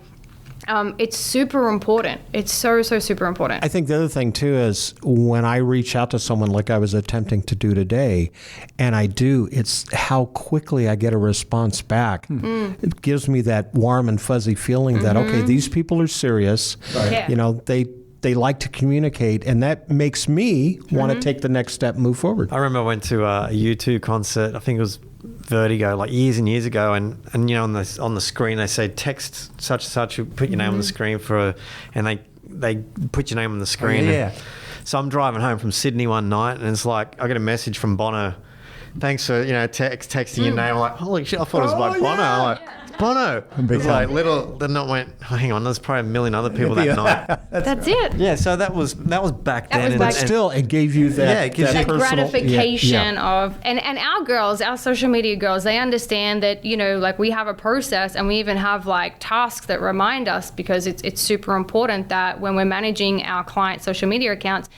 Speaker 7: It's super important. It's so super important.
Speaker 5: I think the other thing, too, is when I reach out to someone like I was attempting to do today, and I do, it's how quickly I get a response back. It gives me that warm and fuzzy feeling that, okay, these people are serious. Right. Yeah. they like to communicate, and that makes me want to take the next step and move forward.
Speaker 2: I remember I went to a U2 concert. I think it was Vertigo, like years and years ago, and you know, on the screen they say text such and such, you put your name on the screen and they put your name on the screen.
Speaker 6: Oh, yeah.
Speaker 2: So I'm driving home from Sydney one night, and it's like I get a message from Bono. Thanks for texting your name. I'm like, holy shit! I thought it was by Bono. I'm like, Bono. It was like little. Then I went, oh, hang on. There's probably a million other people that night.
Speaker 7: That's it.
Speaker 2: Yeah. So that was back
Speaker 7: That
Speaker 2: then.
Speaker 7: was back-
Speaker 2: and
Speaker 5: Still, it gave you that,
Speaker 2: it gives
Speaker 5: that
Speaker 2: you
Speaker 5: personal
Speaker 7: gratification of and our girls, our social media girls, they understand that, you know, like we have a process, and we even have like tasks that remind us, because it's super important that when we're managing our client social media accounts,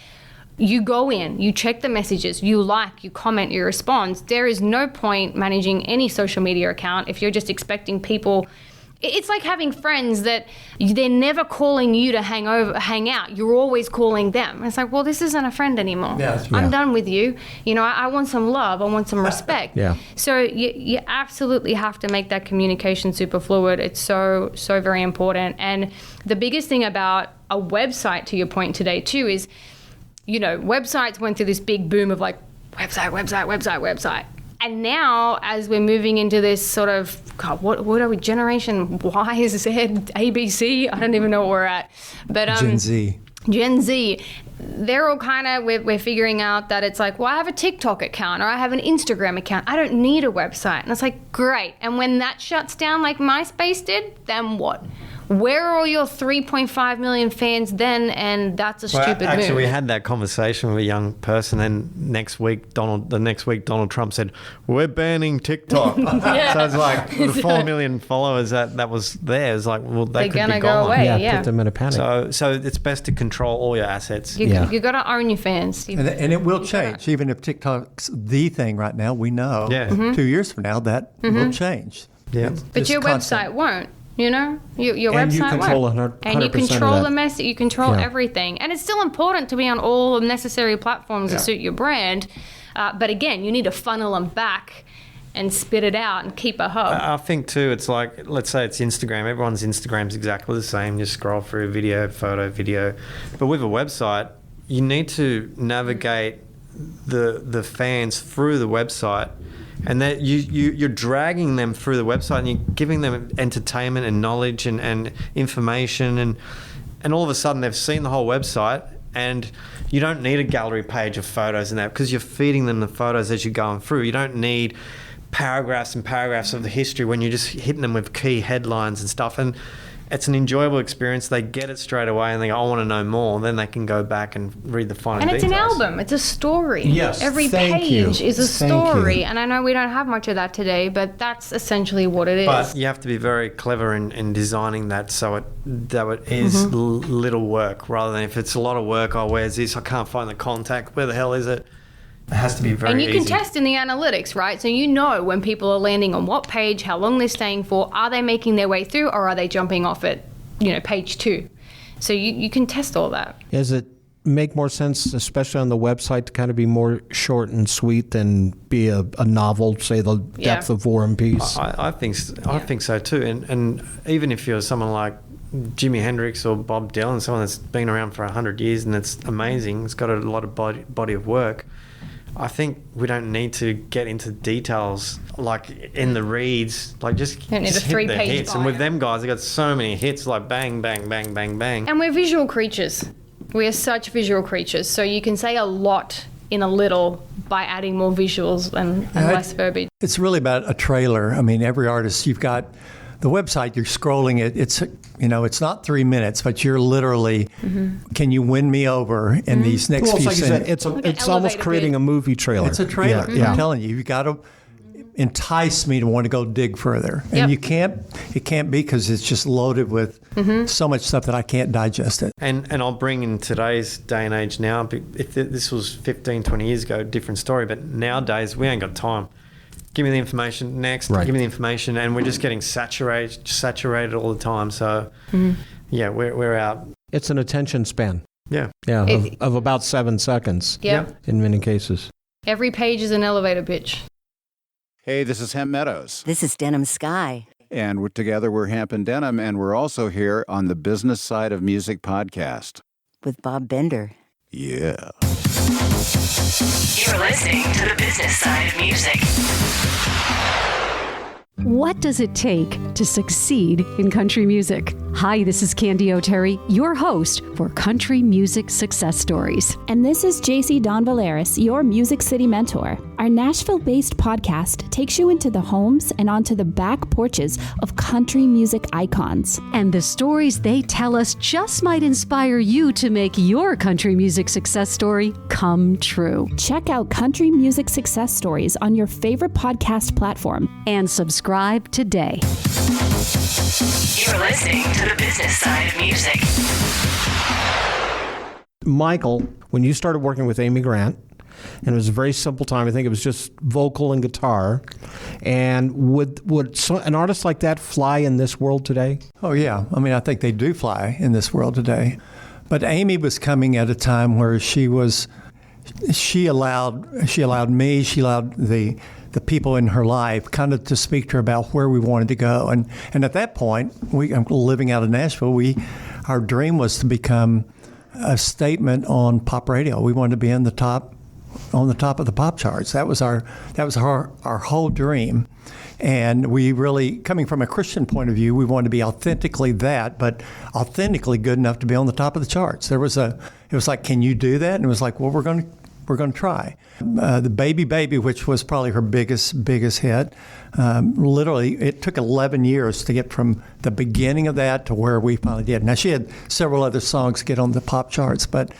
Speaker 7: you go in, you check the messages, you like, you comment, you respond. There is no point managing any social media account if you're just expecting people. It's like having friends that they're never calling you to hang out. You're always calling them. It's like, well, this isn't a friend anymore. I'm done with you. You know, I want some love. I want some respect. So you absolutely have to make that communication super fluid. It's so very important. And the biggest thing about a website, to your point today too, is, you know, websites went through this big boom of like website. And now, as we're moving into this sort of, God, what are we, generation Y, Z, ABC? I don't even know where we're at. But Gen Z, they're all kind of, we're figuring out that it's like, well, I have a TikTok account or I have an Instagram account. I don't need a website. And it's like, great. And when that shuts down like MySpace did, then what? Where are all your 3.5 million fans then? And that's a stupid move.
Speaker 2: Actually, we had that conversation with a young person, and the next week Donald Trump said, we're banning TikTok. So it's like the 4 million followers that was there. It's like, well, they could be gone.
Speaker 7: Away,
Speaker 5: put them in a panic.
Speaker 2: So it's best to control all your assets.
Speaker 7: You got to own your fans.
Speaker 6: And it will change. Even if TikTok's the thing right now, we know 2 years from now that will change.
Speaker 2: Yeah.
Speaker 7: But your website won't. You know, your
Speaker 5: and
Speaker 7: website
Speaker 5: you control
Speaker 7: won't.
Speaker 5: 100%
Speaker 7: And you control
Speaker 5: of that.
Speaker 7: the message. You control everything. And it's still important to be on all the necessary platforms that suit your brand. But again, you need to funnel them back and spit it out and keep a hub.
Speaker 2: I think too, it's like, let's say it's Instagram. Everyone's Instagram's exactly the same. You scroll through video. But with a website, you need to navigate the fans through the website. And that you're dragging them through the website, and you're giving them entertainment and knowledge and information, and all of a sudden they've seen the whole website, and you don't need a gallery page of photos and that, because you're feeding them the photos as you're going through. You don't need paragraphs and paragraphs of the history when you're just hitting them with key headlines and stuff. And it's an enjoyable experience. They get it straight away and they go, I want to know more. Then they can go back and read the finer details.
Speaker 7: And it's an album. It's a story.
Speaker 5: Yes,
Speaker 7: Every page is a story. And I know we don't have much of that today, but that's essentially what it is.
Speaker 2: But you have to be very clever in designing that so it is little work, rather than if it's a lot of work, oh, where's this? I can't find the contact. Where the hell is it? It has to be very easy.
Speaker 7: And you can test in the analytics, right? So you know when people are landing on what page, how long they're staying for, are they making their way through, or are they jumping off at, page 2? So you can test all that.
Speaker 5: Does it make more sense, especially on the website, to kind of be more short and sweet than be a novel, say the depth of War and Peace?
Speaker 2: I think so too. And even if you're someone like Jimi Hendrix or Bob Dylan, someone that's been around for 100 years and it's amazing, it's got a lot of body of work, I think we don't need to get into details like in the reads, like just hit the hits. And with them guys, they got so many hits, like bang, bang, bang, bang, bang.
Speaker 7: And we're visual creatures. We are such visual creatures. So you can say a lot in a little by adding more visuals and less verbiage.
Speaker 6: It's really about a trailer. I mean, every artist, you've got the website, you're scrolling it. It's not 3 minutes, but you're literally, can you win me over in these next few
Speaker 5: seconds? It's almost creating a movie trailer.
Speaker 6: It's a trailer. I'm telling you, you've got to entice me to want to go dig further. And it can't be, because it's just loaded with so much stuff that I can't digest it.
Speaker 2: And I'll bring in today's day and age now. If this was 15, 20 years ago, different story. But nowadays, we ain't got time. Give me the information next. Give me the information, and we're just getting saturated all the time. So, we're out.
Speaker 5: It's an attention span.
Speaker 2: Yeah,
Speaker 5: of about 7 seconds. In many cases.
Speaker 7: Every page is an elevator pitch.
Speaker 10: Hey, this is Hemp Meadows.
Speaker 11: This is Denim Sky.
Speaker 10: And together we're Hemp and Denim, and we're also here on the Business Side of Music podcast.
Speaker 11: with Bob Bender.
Speaker 10: Yeah.
Speaker 4: You're listening to the business side of music.
Speaker 12: What does it take to succeed in country music? Hi, this is Candy O'Terry, your host for Country Music Success Stories.
Speaker 13: And this is JC Don Valeris, your Music City mentor. Our Nashville-based podcast takes you into the homes and onto the back porches of country music icons.
Speaker 12: And the stories they tell us just might inspire you to make your country music success story come true.
Speaker 13: Check out Country Music Success Stories on your favorite podcast platform.
Speaker 12: And subscribe today.
Speaker 4: You're listening to the business side of music.
Speaker 5: Michael, when you started working with Amy Grant, and it was a very simple time, I think it was just vocal and guitar, and would an artist like that fly in this world today?
Speaker 6: Oh, yeah. I mean, I think they do fly in this world today. But Amy was coming at a time where she allowed me, she allowed the people in her life kind of to speak to her about where we wanted to go. And at that point, I'm living out of Nashville, our dream was to become a statement on pop radio. We wanted to be on the top of the pop charts. That was our whole dream. And we really, coming from a Christian point of view, we wanted to be authentically that, but authentically good enough to be on the top of the charts. It was like, can you do that? And it was like, well, we're going to try. The Baby, which was probably her biggest hit, literally, it took 11 years to get from the beginning of that to where we finally did. Now, she had several other songs get on the pop charts, but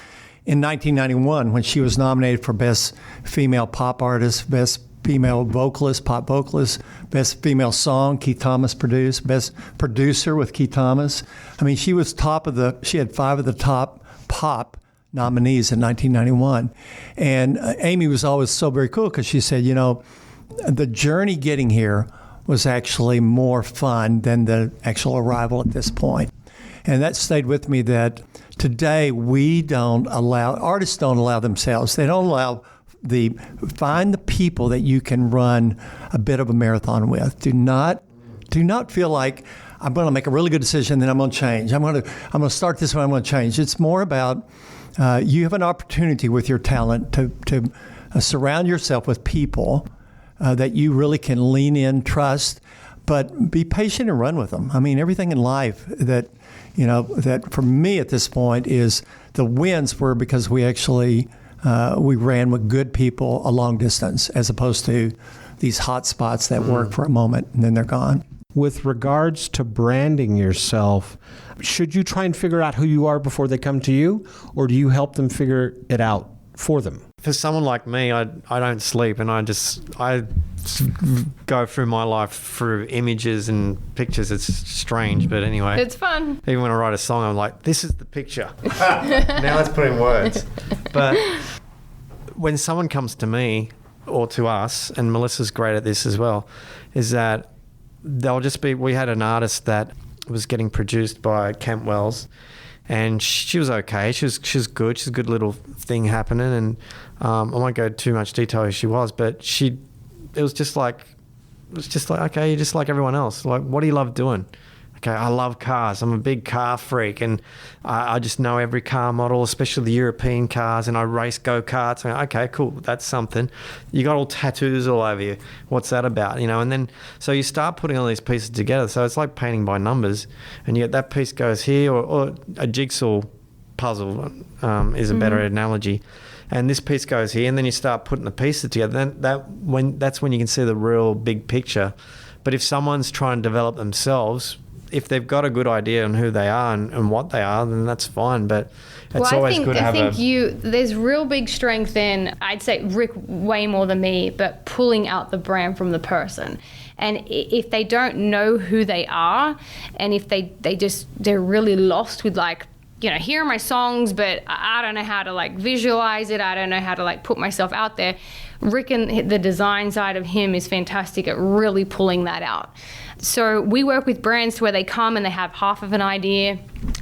Speaker 6: in 1991, when she was nominated for Best Female Pop Artist, Best Female Vocalist, Pop Vocalist, Best Female Song, Keith Thomas produced, Best Producer with Keith Thomas. I mean, she was she had 5 of the top pop nominees in 1991. And Amy was always so very cool because she said, the journey getting here was actually more fun than the actual arrival at this point. And that stayed with me that today artists don't allow themselves, they don't allow find the people that you can run a bit of a marathon with. Do not feel like I'm going to make a really good decision, then I'm going to change. I'm going to start this way, I'm going to change. It's more about you have an opportunity with your talent to surround yourself with people that you really can lean in, trust, but be patient and run with them. I mean, everything in life that for me at this point is the wins were because we actually we ran with good people a long distance as opposed to these hot spots that work for a moment and then they're gone.
Speaker 5: With regards to branding yourself, should you try and figure out who you are before they come to you, or do you help them figure it out for them?
Speaker 2: For someone like me, I don't sleep, and I go through my life through images and pictures. It's strange, but anyway.
Speaker 7: It's fun.
Speaker 2: Even when I write a song, I'm like, this is the picture. Now let's put in words. But when someone comes to me or to us, and Melissa's great at this as well, is that they'll just be, we had an artist that was getting produced by Kent Wells, and she was okay. She was good. She's a good little thing happening, and I won't go too much detail who she was, but it was just like, okay, you're just like everyone else. Like, what do you love doing? Okay, I love cars. I'm a big car freak, and I just know every car model, especially the European cars, and I race go-karts. Okay, cool, that's something. You got all tattoos all over you. What's that about? And then, so you start putting all these pieces together. So it's like painting by numbers, and you get that piece goes here, or a jigsaw puzzle is a better analogy. And this piece goes here, and then you start putting the pieces together. Then that's when you can see the real big picture. But if someone's trying to develop themselves, if they've got a good idea on who they are and what they are, then that's fine. But it's always good to have
Speaker 7: there's real big strength in, I'd say Rick way more than me, but pulling out the brand from the person. And if they don't know who they are, and if they're really lost with here are my songs, but I don't know how to visualize it. I don't know how to put myself out there. Rick and the design side of him is fantastic at really pulling that out. So we work with brands where they come and they have half of an idea,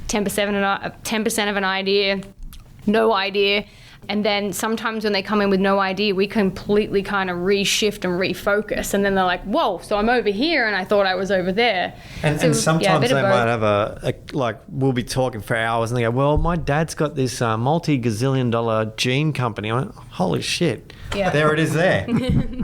Speaker 7: 10% of an idea, no idea. And then sometimes when they come in with no idea, we completely kind of reshift and refocus. And then they're like, whoa, so I'm over here and I thought I was over there.
Speaker 2: And,
Speaker 7: so,
Speaker 2: and sometimes
Speaker 7: they
Speaker 2: might have like, we'll be talking for hours and they go, well, my dad's got this multi-gazillion dollar gene company. I went, holy shit.
Speaker 7: Yeah.
Speaker 2: There it is there.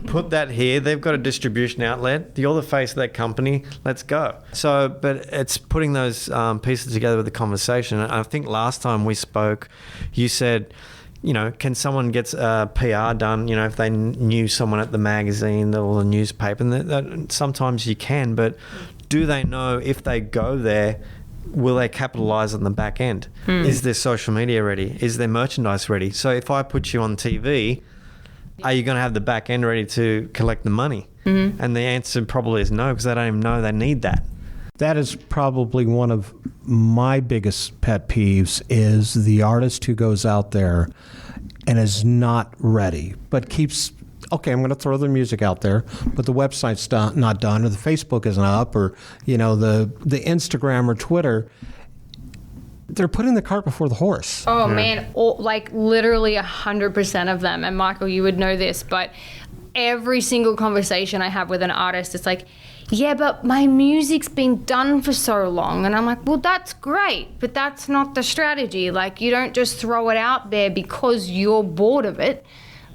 Speaker 2: Put that here. They've got a distribution outlet. You're the face of that company. Let's go. So, but it's putting those pieces together with the conversation. I think last time we spoke, you said, you know, can someone get PR done, you know, if they knew someone at the magazine or the newspaper? And that sometimes you can, but do they know if they go there, will they capitalize on the back end? Is their social media ready? Is their merchandise ready? So if I put you on TV, are you going to have the back end ready to collect the money? And the answer probably is no, because they don't even know they need that.
Speaker 5: That is probably one of my biggest pet peeves, is the artist who goes out there and is not ready, but keeps, okay, I'm going to throw their music out there, but the website's not done, or the Facebook isn't up, or, you know, the Instagram or Twitter. They're putting the cart before the horse.
Speaker 7: Oh, man, like literally 100% of them. And Michael, you would know this, but every single conversation I have with an artist, it's like, yeah, but my music's been done for so long. And I'm like, well, that's great, but that's not the strategy. Like, you don't just throw it out there because you're bored of it.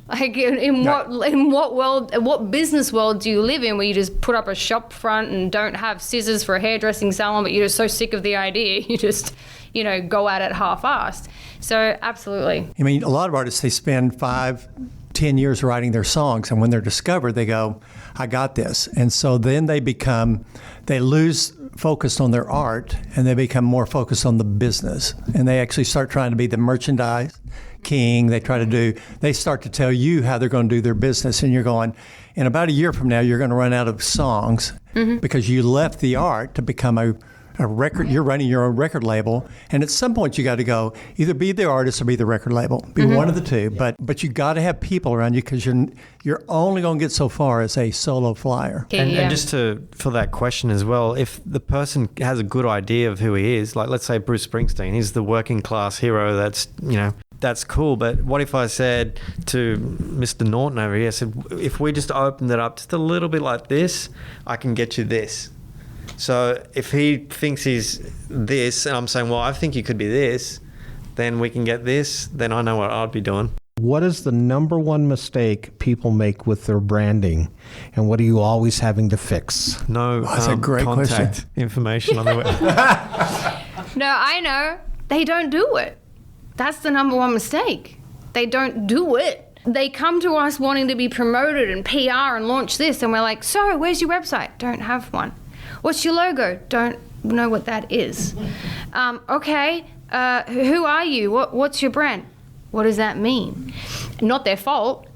Speaker 7: Like, in what business world do you live in where you just put up a shop front and don't have scissors for a hairdressing salon, but you're just so sick of the idea, you just, you know, go at it half-assed. So, absolutely.
Speaker 6: I mean, a lot of artists, they spend 5-10 years writing their songs, and when they're discovered, they go, I got this. And so then they lose focus on their art, and they become more focused on the business. And they actually start trying to be the merchandise king. They start to tell you how they're going to do their business, and you're going, in about a year from now, you're going to run out of songs because you left the art to become a record. You're running your own record label, and at some point you got to go either be the artist or be the record label. Be one of the two. But you got to have people around you, because you're only going to get so far as a solo flyer.
Speaker 2: And just for that question as well, if the person has a good idea of who he is, like let's say Bruce Springsteen, he's the working class hero. That's, you know, that's cool. But what if I said to Mr. Norton over here, I said, if we just opened it up just a little bit like this, I can get you this. So if he thinks he's this, and I'm saying, well, I think you could be this, then we can get this, then I know what I'd be doing.
Speaker 5: What is the number one mistake people make with their branding, and what are you always having to fix?
Speaker 2: No
Speaker 6: that's a great
Speaker 2: contact
Speaker 6: question.
Speaker 2: information on the web.
Speaker 7: No, I know. They don't do it. That's the number one mistake. They don't do it. They come to us wanting to be promoted and PR and launch this, and we're like, so where's your website? Don't have one. What's your logo? Don't know what that is. Okay, who are you? What's your brand? What does that mean? Not their fault.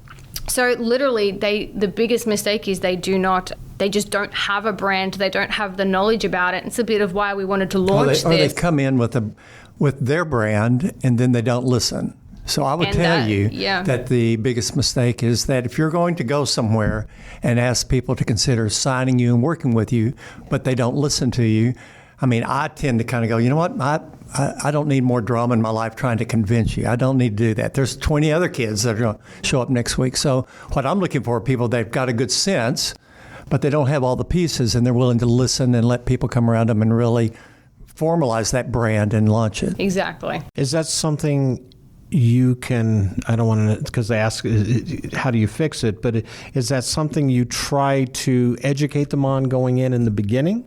Speaker 7: So literally, the biggest mistake is they just don't have a brand. They don't have the knowledge about it. It's a bit of why we wanted to launch this.
Speaker 6: Or they come in with their brand, and then they don't listen. So I would tell you that the biggest mistake is that if you're going to go somewhere and ask people to consider signing you and working with you, but they don't listen to you, I mean, I tend to kind of go, you know what, I don't need more drama in my life trying to convince you. I don't need to do that. There's 20 other kids that are going to show up next week. So what I'm looking for are people that have got a good sense, but they don't have all the pieces, and they're willing to listen and let people come around them and really formalize that brand and launch it.
Speaker 7: Exactly.
Speaker 5: Is that something you can, I don't want to, because they ask, how do you fix it? But is that something you try to educate them on going in the beginning?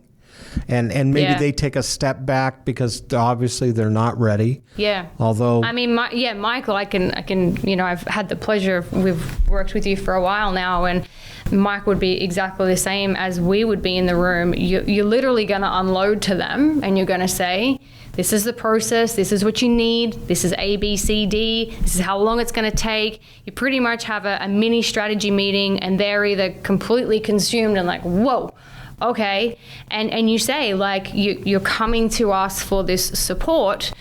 Speaker 5: And maybe they take a step back because obviously they're not ready.
Speaker 7: Yeah.
Speaker 5: Although,
Speaker 7: I mean, Michael, I can, you know, I've had the pleasure we've worked with you for a while now, and Mike would be exactly the same as we would be in the room. You're literally going to unload to them, and you're going to say, this is the process, this is what you need, this is A, B, C, D, this is how long it's going to take. You pretty much have a mini strategy meeting, and they're either completely consumed and like, whoa, okay. And you say, like, you're coming to us for this support,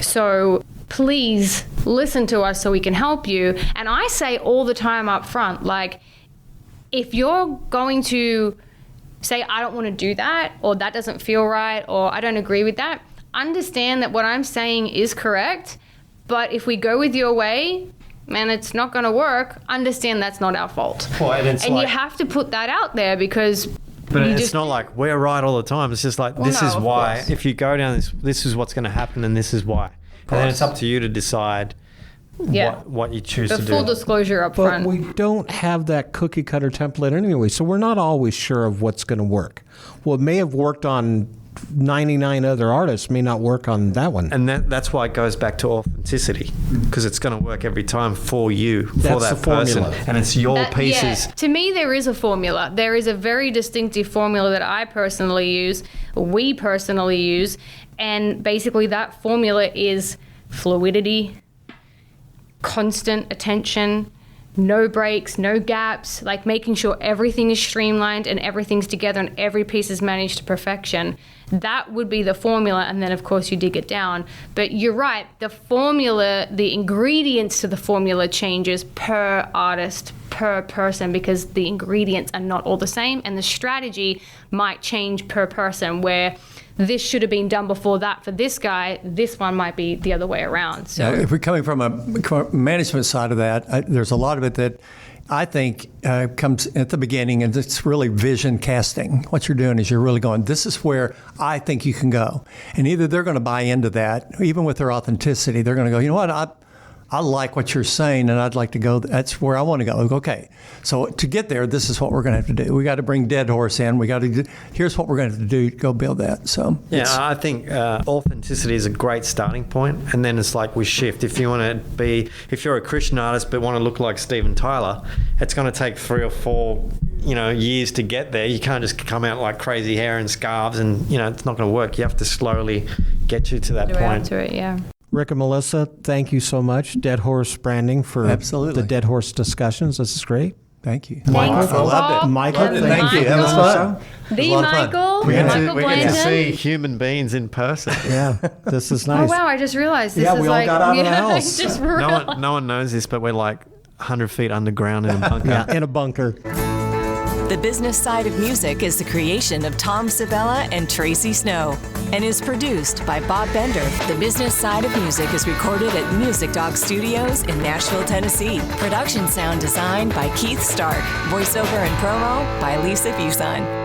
Speaker 7: so please listen to us so we can help you. And I say all the time up front, like, if you're going to say, I don't want to do that, or that doesn't feel right, or I don't agree with that, understand that what I'm saying is correct, but if we go with your way, and it's not going to work, understand that's not our fault.
Speaker 2: Well, and
Speaker 7: you have to put that out there because...
Speaker 2: But it's not like we're right all the time. It's just like, this is why.
Speaker 7: Course.
Speaker 2: If you go down this is what's going to happen and this is why. And then it's up to you to decide what you choose to do.
Speaker 7: The full disclosure up front.
Speaker 5: But we don't have that cookie cutter template anyway, so we're not always sure of what's going to work. What may have worked on 99 other artists may not work on that one.
Speaker 2: And that's why it goes back to authenticity, because it's going to work every time for you, for
Speaker 5: That's
Speaker 2: that
Speaker 5: the formula.
Speaker 2: person. And it's your pieces.
Speaker 7: Yeah. To me, there is a formula. There is a very distinctive formula that I personally use, we personally use, and basically that formula is fluidity, constant attention, no breaks, no gaps, like making sure everything is streamlined and everything's together and every piece is managed to perfection. That would be the formula, and then of course you dig it down. But you're right, the formula, the ingredients to the formula changes per artist, per person, because the ingredients are not all the same, and the strategy might change per person, where this should have been done before that for this guy, this one might be the other way around. So
Speaker 6: if we're coming from a management side of that, there's a lot of it that I think comes at the beginning, and it's really vision casting. What you're doing is you're really going, this is where I think you can go. And either they're going to buy into that, even with their authenticity, they're going to go, you know what, I like what you're saying, and I'd like to go. That's where I want to go. Okay, so to get there, this is what we're going to have to do. We got to bring Dead Horse in. We got to. Here's what we're going to have to do to go build that. So
Speaker 2: yeah, I think authenticity is a great starting point, and then it's like we shift. If you want to be, if you're a Christian artist but want to look like Steven Tyler, it's going to take 3 or 4 years to get there. You can't just come out like crazy hair and scarves, and it's not going to work. You have to slowly get you to that point.
Speaker 7: to it, yeah.
Speaker 5: Rick and Melissa, thank you so much. Dead Horse Branding for the Dead Horse discussions. This is great.
Speaker 6: Thank you.
Speaker 7: Thanks,
Speaker 6: I loved it.
Speaker 5: Michael,
Speaker 6: thank you. That was fun.
Speaker 7: Michael
Speaker 2: We get
Speaker 7: Blanton.
Speaker 2: to see human beings in person.
Speaker 5: Yeah, this is nice.
Speaker 7: Oh wow! I just realized this
Speaker 5: Yeah,
Speaker 7: is
Speaker 5: we all
Speaker 7: like
Speaker 5: got out of the
Speaker 7: I
Speaker 5: house.
Speaker 7: just
Speaker 2: No
Speaker 7: realized.
Speaker 2: one knows this, but we're like 100 feet underground in a bunker.
Speaker 5: Yeah, in a bunker.
Speaker 4: The Business Side of Music is the creation of Tom Sabella and Tracy Snow and is produced by Bob Bender. The Business Side of Music is recorded at Music Dog Studios in Nashville, Tennessee. Production sound designed by Keith Stark. Voiceover and promo by Lisa Fuson.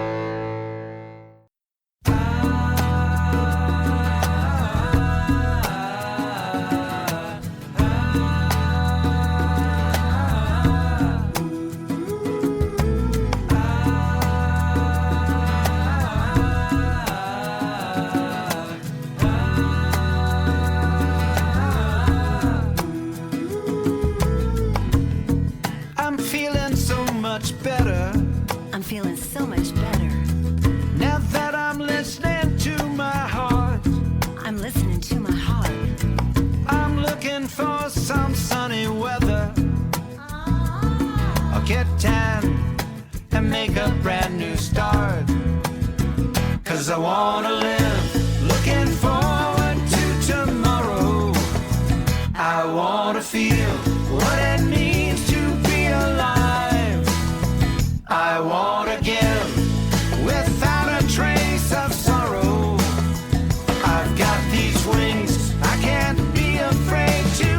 Speaker 11: I wanna live looking forward to tomorrow. I wanna feel what it means to be alive. I wanna give without a trace of sorrow. I've got these wings, I can't be afraid to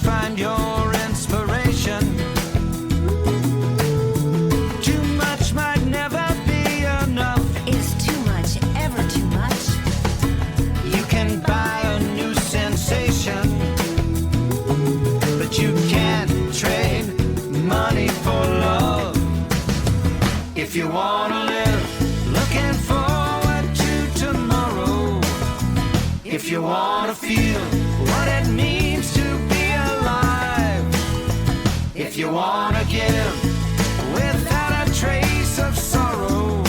Speaker 11: find your inspiration. Too much might never be enough.
Speaker 14: Is too much ever too much?
Speaker 11: You can buy a new sensation, but you can't trade money for love. If you wanna live looking forward to tomorrow, if you wanna feel what it means to be alive, if you wanna give without a trace of sorrow,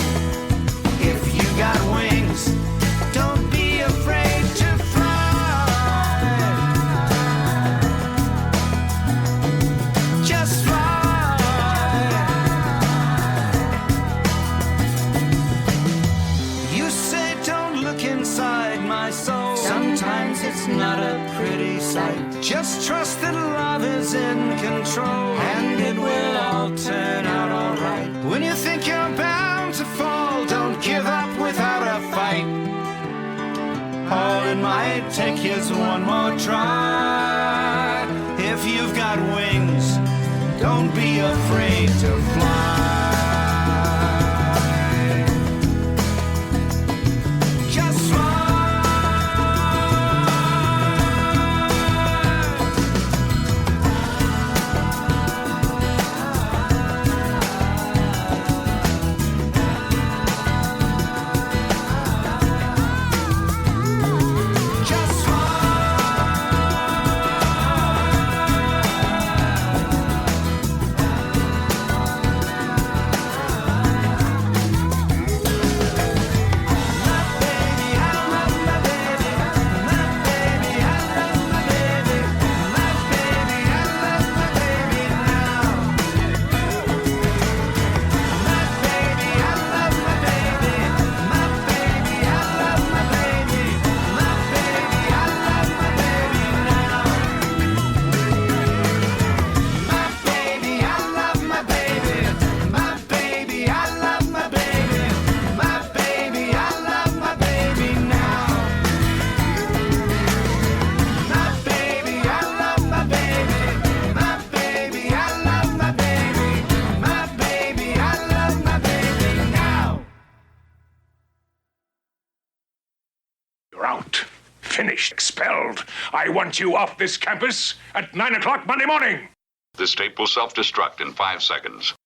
Speaker 11: if you got wings, don't be afraid to fly. Just fly. You say don't look inside my soul. Sometimes it's not a pretty sight. Just trust that love is in control, and it will all turn might take his one more try. If you've got wings, don't be afraid to fly. Just fly.
Speaker 15: Finished. Expelled. I want you off this campus at 9 o'clock Monday morning.
Speaker 1: This tape will self-destruct in 5 seconds.